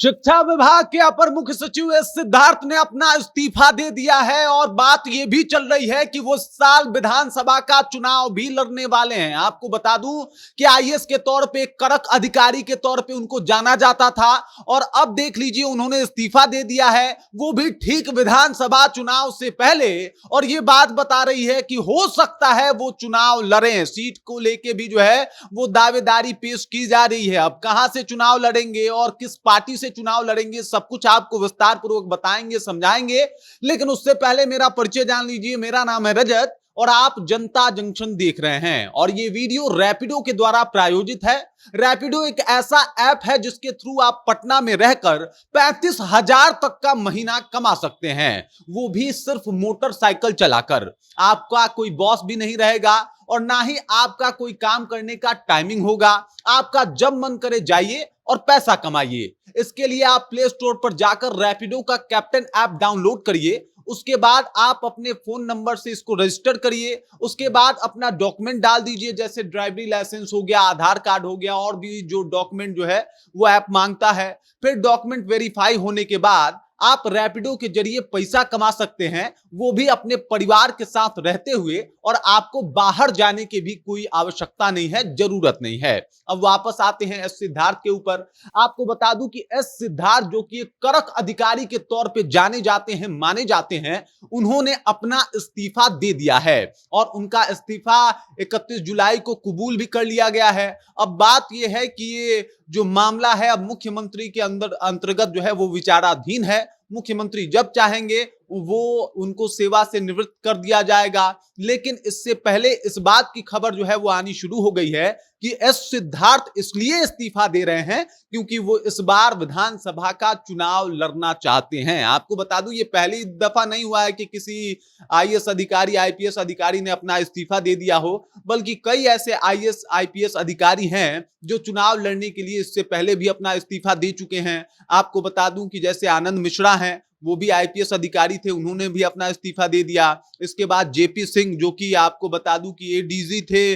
शिक्षा विभाग के अपर मुख्य सचिव एस सिद्धार्थ ने अपना इस्तीफा दे दिया है और बात यह भी चल रही है कि वो इस साल विधानसभा का चुनाव भी लड़ने वाले हैं। आपको बता दूं कि आईएएस के तौर पे कड़क अधिकारी के तौर पे उनको जाना जाता था और अब देख लीजिए उन्होंने इस्तीफा दे दिया है, वो भी ठीक विधानसभा चुनाव से पहले। और ये बात बता रही है कि हो सकता है वो चुनाव लड़ें, सीट को लेके भी जो है वो दावेदारी पेश की जा रही है। अब कहां से चुनाव लड़ेंगे और किस पार्टी से चुनाव लड़ेंगे, सब कुछ आपको विस्तार पूर्वक बताएंगे, समझाएंगे। लेकिन उससे पहले मेरा परिचय जान लीजिए। मेरा नाम है रजत और आप जनता जंक्शन देख रहे हैं और ये वीडियो रैपिडो के द्वारा प्रायोजित है। रैपिडो एक ऐसा ऐप है जिसके थ्रू आप पटना में रहकर 35,000 तक का महीना कमा सकते हैं, वो भी सिर्फ मोटरसाइकिल चलाकर। आपका कोई बॉस भी नहीं रहेगा और ना ही आपका कोई काम करने का टाइमिंग होगा। आपका जब मन करे जाइए और पैसा कमाइए। इसके लिए आप प्ले स्टोर पर जाकर रैपिडो का कैप्टन ऐप डाउनलोड करिए। उसके बाद आप अपने फोन नंबर से इसको रजिस्टर करिए। उसके बाद अपना डॉक्यूमेंट डाल दीजिए, जैसे ड्राइवरी लाइसेंस हो गया, आधार कार्ड हो गया और भी जो डॉक्यूमेंट जो है वो ऐप मांगता है। फिर डॉक्यूमेंट वेरीफाई होने के बाद आप रैपिडो के जरिए पैसा कमा सकते हैं, वो भी अपने परिवार के साथ रहते हुए, और आपको बाहर जाने की भी कोई आवश्यकता नहीं है, जरूरत नहीं है। अब वापस आते हैं एस सिद्धार्थ के ऊपर। आपको बता दूं कि एस सिद्धार्थ जो कि एक कड़क अधिकारी के तौर पे जाने जाते हैं, माने जाते हैं, उन्होंने अपना इस्तीफा दे दिया है और उनका इस्तीफा 31 जुलाई को कबूल भी कर लिया गया है। अब बात यह है कि ये जो मामला है अब मुख्यमंत्री के अंतर्गत जो है वो विचाराधीन है। मुख्यमंत्री जब चाहेंगे वो उनको सेवा से निवृत्त कर दिया जाएगा। लेकिन इससे पहले इस बात की खबर जो है वो आनी शुरू हो गई है कि एस सिद्धार्थ इसलिए इस्तीफा दे रहे हैं क्योंकि वो इस बार विधानसभा का चुनाव लड़ना चाहते हैं। आपको बता दूं ये पहली दफा नहीं हुआ है कि किसी आईएएस अधिकारी, आईपीएस अधिकारी ने अपना इस्तीफा दे दिया हो, बल्कि कई ऐसे आईएएस आईपीएस अधिकारी हैं जो चुनाव लड़ने के लिए इससे पहले भी अपना इस्तीफा दे चुके हैं। आपको बता दूं कि जैसे आनंद मिश्रा हैं, वो भी आईपीएस अधिकारी थे, उन्होंने भी अपना इस्तीफा दे दिया। इसके बाद जेपी सिंह जो कि आपको बता दूं कि एडीजी थे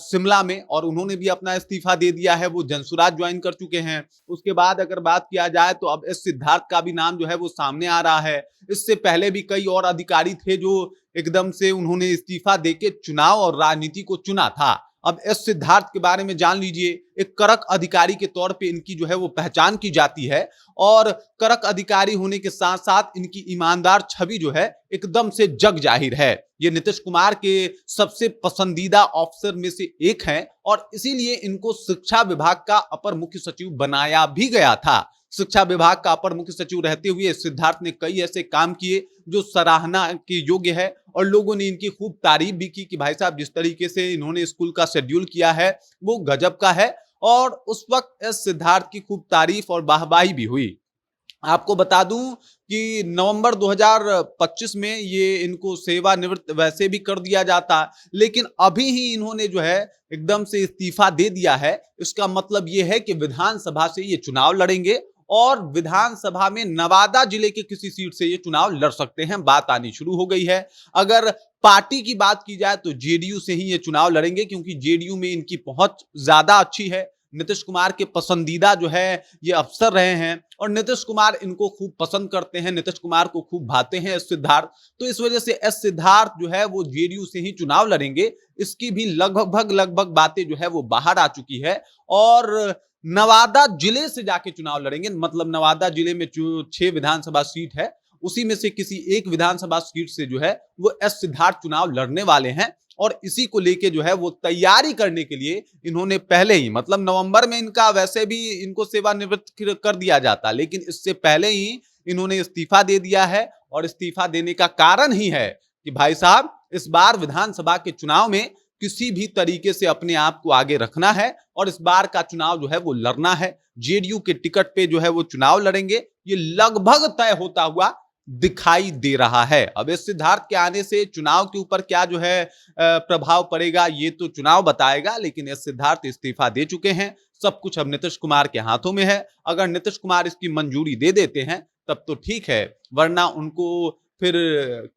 शिमला में, और उन्होंने भी अपना इस्तीफा दे दिया है, वो जनसुराज ज्वाइन कर चुके हैं। उसके बाद अगर बात किया जाए तो अब एस सिद्धार्थ का भी नाम जो है वो सामने आ रहा है। इससे पहले भी कई और अधिकारी थे जो एकदम से उन्होंने इस्तीफा देके चुनाव और राजनीति को चुना था। अब एस सिद्धार्थ के बारे में जान लीजिए। एक कड़क अधिकारी के तौर पे इनकी जो है वो पहचान की जाती है और कड़क अधिकारी होने के साथ साथ इनकी ईमानदार छवि जो है एकदम से जग जाहिर है। ये नीतीश कुमार के सबसे पसंदीदा ऑफिसर में से एक हैं और इसीलिए इनको शिक्षा विभाग का अपर मुख्य सचिव बनाया भी गया था। शिक्षा विभाग का अपर मुख्य सचिव रहते हुए सिद्धार्थ ने कई ऐसे काम किए जो सराहना के योग्य है और लोगों ने इनकी खूब तारीफ भी की कि भाई साहब जिस तरीके से इन्होंने स्कूल का शेड्यूल किया है वो गजब का है। और उस वक्त एस सिद्धार्थ की खूब तारीफ और वाहवाही भी हुई। आपको बता दूं कि नवंबर 2025 में ये इनको सेवानिवृत्त वैसे भी कर दिया जाता, लेकिन अभी ही इन्होंने जो है एकदम से इस्तीफा दे दिया है। इसका मतलब ये है कि विधानसभा से ये चुनाव लड़ेंगे और विधानसभा में नवादा जिले के किसी सीट से ये चुनाव लड़ सकते हैं। बात आनी शुरू हो गई है। अगर पार्टी की बात की जाए तो जेडीयू से ही ये चुनाव लड़ेंगे क्योंकि जेडीयू में इनकी पहुंच ज्यादा अच्छी है। नीतीश कुमार के पसंदीदा जो है ये अफसर रहे हैं और नीतीश कुमार इनको खूब पसंद करते हैं, नीतीश कुमार को खूब भाते हैं एस सिद्धार्थ। तो इस वजह से एस सिद्धार्थ जो है वो जेडीयू से ही चुनाव लड़ेंगे। इसकी भी लगभग बातें जो है वो बाहर आ चुकी है और नवादा जिले से जाके चुनाव लड़ेंगे। मतलब नवादा जिले में जो 6 विधानसभा सीट है उसी में से किसी एक विधानसभा सीट से जो है वो एस सिद्धार्थ चुनाव लड़ने वाले हैं और इसी को लेके जो है वो तैयारी करने के लिए इन्होंने पहले ही, मतलब नवंबर में इनका वैसे भी इनको सेवानिवृत्त कर दिया जाता, लेकिन इससे पहले ही इन्होंने इस्तीफा दे दिया है। और इस्तीफा देने का कारण ही है कि भाई साहब इस बार विधानसभा के चुनाव में किसी भी तरीके से अपने आप को आगे रखना है और इस बार का चुनाव जो है वो लड़ना है। जेडीयू के टिकट पे जो है वो चुनाव लड़ेंगे, ये लगभग तय होता हुआ दिखाई दे रहा है। अब इस सिद्धार्थ के आने से चुनाव के ऊपर क्या जो है प्रभाव पड़ेगा ये तो चुनाव बताएगा, लेकिन इस सिद्धार्थ इस्तीफा दे चुके हैं। सब कुछ अब नीतीश कुमार के हाथों में है। अगर नीतीश कुमार इसकी मंजूरी दे देते हैं तब तो ठीक है, वरना उनको फिर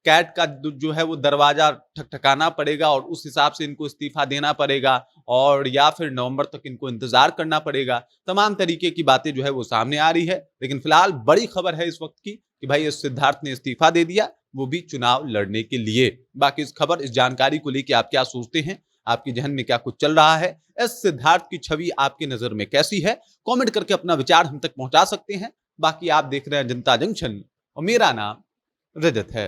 कैट का जो है वो दरवाजा ठकठकाना पड़ेगा और उस हिसाब से इनको इस्तीफा देना पड़ेगा, और या फिर नवंबर तक इनको इंतजार करना पड़ेगा। तमाम तरीके की बातें जो है वो सामने आ रही है, लेकिन फिलहाल बड़ी खबर है इस वक्त की कि भाई इस सिद्धार्थ ने इस्तीफा दे दिया, वो भी चुनाव लड़ने के लिए। बाकी इस खबर, इस जानकारी को लेकर आप क्या सोचते हैं? आपके जहन में क्या कुछ चल रहा है? इस सिद्धार्थ की छवि आपकी नजर में कैसी है? कमेंट करके अपना विचार हम तक पहुंचा सकते हैं। बाकी आप देख रहे हैं जनता जंक्शन और मेरा नाम रजत है।